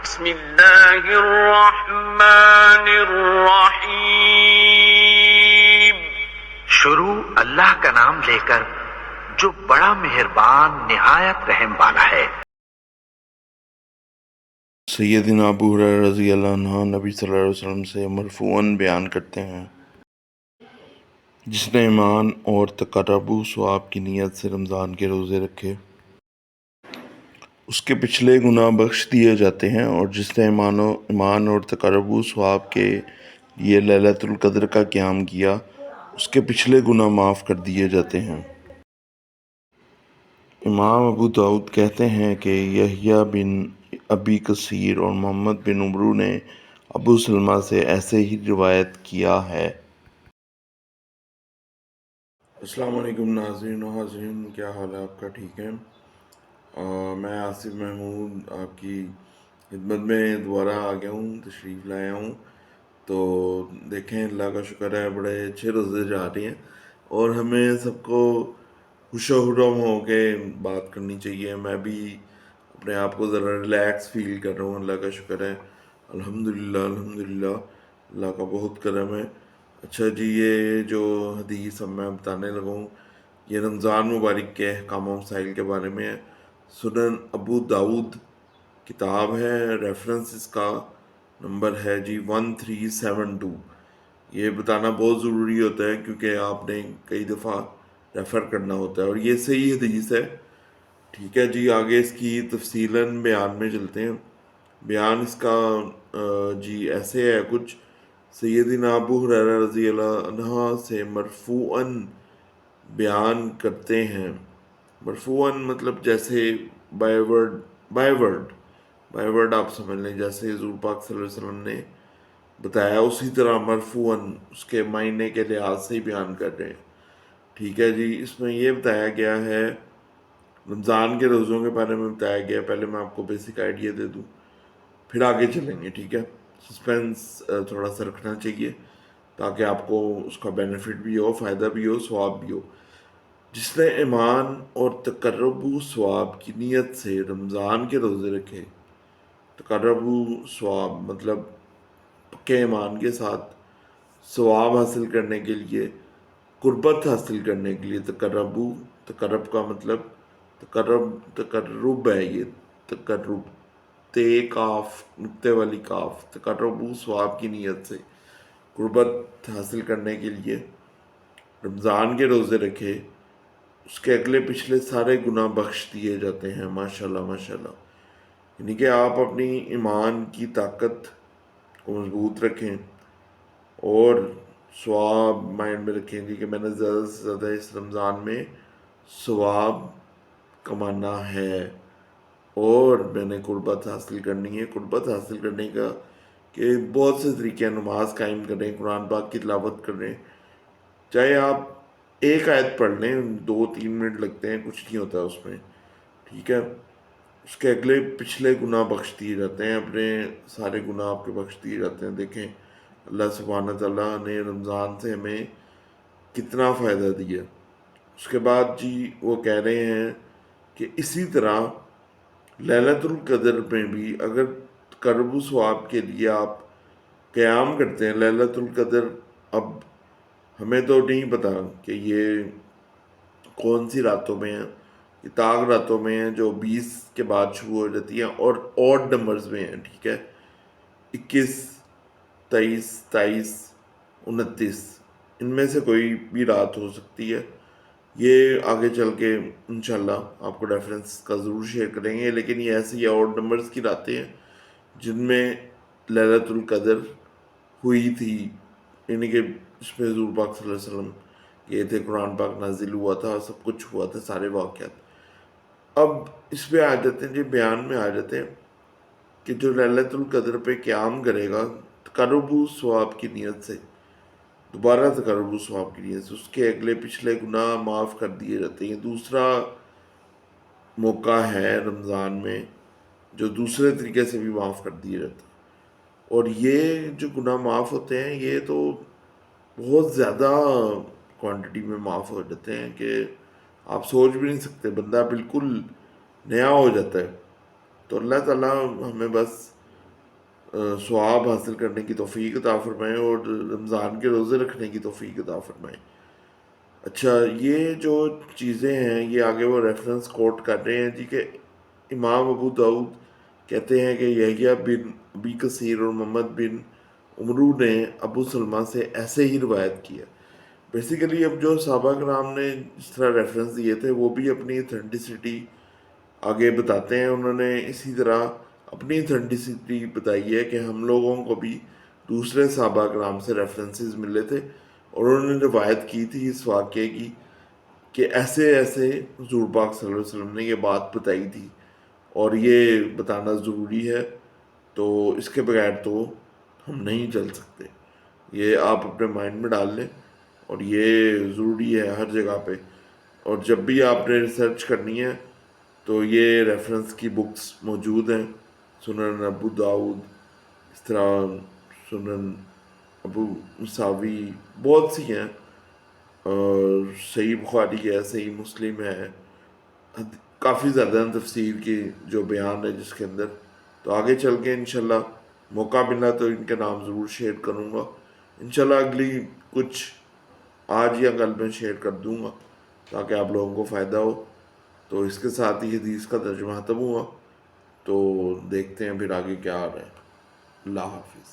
بسم اللہ الرحمن الرحیم۔ شروع اللہ کا نام لے کر جو بڑا مہربان نہایت رحم والا ہے۔ سیدنا ابو ہریرہ رضی اللہ عنہ نبی صلی اللہ علیہ وسلم سے مرفوعاً بیان کرتے ہیں، جس نے ایمان اور تقرب و ثواب کی نیت سے رمضان کے روزے رکھے اس کے پچھلے گناہ بخش دیے جاتے ہیں، اور جس نے ایمان اور تقرب و ثواب کے لیے لیلۃ القدر کا قیام کیا اس کے پچھلے گناہ معاف کر دیے جاتے ہیں۔ امام ابو داؤد کہتے ہیں کہ یحییٰ بن ابی کثیر اور محمد بن عمرو نے ابو سلمہ سے ایسے ہی روایت کیا ہے۔ السلام علیکم ناظرین و حاضرین، کیا حال ہے آپ کا؟ ٹھیک ہے؟ میں آصف محمود آپ کی خدمت میں دوبارہ آ گیا ہوں، تشریف لایا ہوں۔ تو دیکھیں، اللہ کا شکر ہے، بڑے اچھے روزے جا رہے ہیں اور ہمیں سب کو خوش و خرم ہو کے بات کرنی چاہیے۔ میں بھی اپنے آپ کو ذرا ریلیکس فیل کر رہا ہوں، اللہ کا شکر ہے، الحمدللہ الحمدللہ، اللہ کا بہت کرم ہے۔ اچھا جی، یہ جو حدیث اب میں بتانے لگا ہوں یہ رمضان مبارک کے احکام و مسائل کے بارے میں ہے۔ سنن ابو داؤد کتاب ہے، ریفرنس اس کا نمبر ہے جی 1372۔ یہ بتانا بہت ضروری ہوتا ہے کیونکہ آپ نے کئی دفعہ ریفر کرنا ہوتا ہے، اور یہ صحیح حدیث ہے۔ ٹھیک ہے جی، آگے اس کی تفصیلاً بیان میں چلتے ہیں۔ بیان اس کا جی ایسے ہے کچھ، سیدنا ابو ہریرہ رضی اللہ عنہ سے مرفوعاً بیان کرتے ہیں۔ مرفوعاً مطلب جیسے بائی ورڈ آپ سمجھ لیں، جیسے حضور پاک صلی اللہ علیہ وسلم نے بتایا اسی طرح مرفوعاً اس کے معنی کے لحاظ سے ہی بیان کر رہے ہیں۔ ٹھیک ہے جی، اس میں یہ بتایا گیا ہے، رمضان کے روزوں کے بارے میں بتایا گیا ہے۔ پہلے میں آپ کو بیسک آئیڈیا دے دوں، پھر آگے چلیں گے۔ ٹھیک ہے، سسپینس تھوڑا سا رکھنا چاہیے تاکہ آپ کو اس کا بینیفٹ بھی ہو، فائدہ بھی ہو، ثواب بھی ہو۔ جس نے ایمان اور تقرب و ثواب کی نیت سے رمضان کے روزے رکھے، تقرب و ثواب مطلب پکے ایمان کے ساتھ ثواب حاصل کرنے کے لیے، قربت حاصل کرنے کے لیے، تقرب کا مطلب تقرب ہے، یہ تقرب، تے کاف نقطے والی کاف، تقرب و ثواب کی نیت سے قربت حاصل کرنے کے لیے رمضان کے روزے رکھے، اس کے اگلے پچھلے سارے گناہ بخش دیے جاتے ہیں۔ ماشاءاللہ ماشاءاللہ، یعنی کہ آپ اپنی ایمان کی طاقت کو مضبوط رکھیں اور ثواب مائنڈ میں رکھیں جی کہ میں نے زیادہ سے زیادہ اس رمضان میں ثواب کمانا ہے اور میں نے قربت حاصل کرنی ہے۔ قربت حاصل کرنے کا کہ بہت سے طریقے، نماز قائم کریں، قرآن پاک کی تلاوت کریں، چاہے آپ ایک آیت پڑھ لیں، 2-3 منٹ لگتے ہیں، کچھ نہیں ہوتا اس میں۔ ٹھیک ہے، اس کے اگلے پچھلے گناہ بخش دیے جاتے ہیں، اپنے سارے گناہ آپ کے بخش دیے جاتے ہیں۔ دیکھیں اللہ سبحانہ تعالیٰ نے رمضان سے ہمیں کتنا فائدہ دیا۔ اس کے بعد جی وہ کہہ رہے ہیں کہ اسی طرح لیلۃ القدر میں بھی اگر تقرب و ثواب کے لیے آپ قیام کرتے ہیں، لیلۃ القدر اب ہمیں تو نہیں پتہ کہ یہ کون سی راتوں میں ہیں، یہ طاق راتوں میں ہیں جو 20 کے بعد شروع ہو جاتی ہیں اور آڈ نمبرز میں ہیں۔ ٹھیک ہے، 21، 23، 27، 29، ان میں سے کوئی بھی رات ہو سکتی ہے۔ یہ آگے چل کے انشاءاللہ آپ کو ریفرنس کا ضرور شیئر کریں گے، لیکن یہ ایسی آڈ نمبرز کی راتیں ہیں جن میں لیلۃ القدر ہوئی تھی، یعنی کہ اس میں حضور پاک صلی اللہ علیہ وسلم گئے تھے، قرآن پاک نازل ہوا تھا، سب کچھ ہوا تھا، سارے واقعات۔ اب اس پہ آ جاتے ہیں جی، بیان میں آ جاتے ہیں کہ جو لیلۃ القدر پہ قیام کرے گا تقرب و ثواب کی نیت سے، دوبارہ تقرب و ثواب کی نیت سے، اس کے اگلے پچھلے گناہ معاف کر دیے جاتے ہیں۔ دوسرا موقع ہے رمضان میں جو دوسرے طریقے سے بھی معاف کر دیے جاتے ہیں، اور یہ جو گناہ معاف ہوتے ہیں یہ تو بہت زیادہ کوانٹٹی میں معاف ہو جاتے ہیں کہ آپ سوچ بھی نہیں سکتے، بندہ بالکل نیا ہو جاتا ہے۔ تو اللہ تعالیٰ ہمیں بس ثواب حاصل کرنے کی توفیق عطا فرمائے اور رمضان کے روزے رکھنے کی توفیق عطا فرمائے۔ اچھا، یہ جو چیزیں ہیں یہ آگے وہ ریفرنس کوٹ کر رہے ہیں جی، کہ امام ابو داؤد کہتے ہیں کہ یحییٰ بن ابی کثیر اور محمد بن عمرو نے ابو سلمہ سے ایسے ہی روایت کیا۔ بیسیکلی اب جو صحابہ کرام نے جس طرح ریفرنس دیے تھے وہ بھی اپنی اتھینٹسٹی آگے بتاتے ہیں، انہوں نے اسی طرح اپنی اتھینٹسٹی بتائی ہے کہ ہم لوگوں کو بھی دوسرے صحابہ کرام سے ریفرنسز ملے تھے اور انہوں نے روایت کی تھی اس واقعے کی کہ ایسے ایسے حضور پاک صلی اللہ علیہ وسلم نے یہ بات بتائی تھی اور یہ بتانا ضروری ہے، تو اس کے بغیر تو ہم نہیں چل سکتے۔ یہ آپ اپنے مائنڈ میں ڈال لیں اور یہ ضروری ہے ہر جگہ پہ، اور جب بھی آپ نے ریسرچ کرنی ہے تو یہ ریفرنس کی بکس موجود ہیں، سنن ابو داؤد، اس طرح سنن ابو مساوی، بہت سی ہیں، اور صحیح بخاری ہے، صحیح مسلم ہے، کافی زیادہ تفسیر کی جو بیان ہے جس کے اندر، تو آگے چل کے انشاءاللہ موقع ملا تو ان کے نام ضرور شیئر کروں گا، انشاءاللہ اگلی کچھ آج یا کل میں شیئر کر دوں گا تاکہ آپ لوگوں کو فائدہ ہو۔ تو اس کے ساتھ ہی حدیث کا ترجمہ ختم ہوا، تو دیکھتے ہیں پھر آگے کیا آ رہا ہے۔ اللہ حافظ۔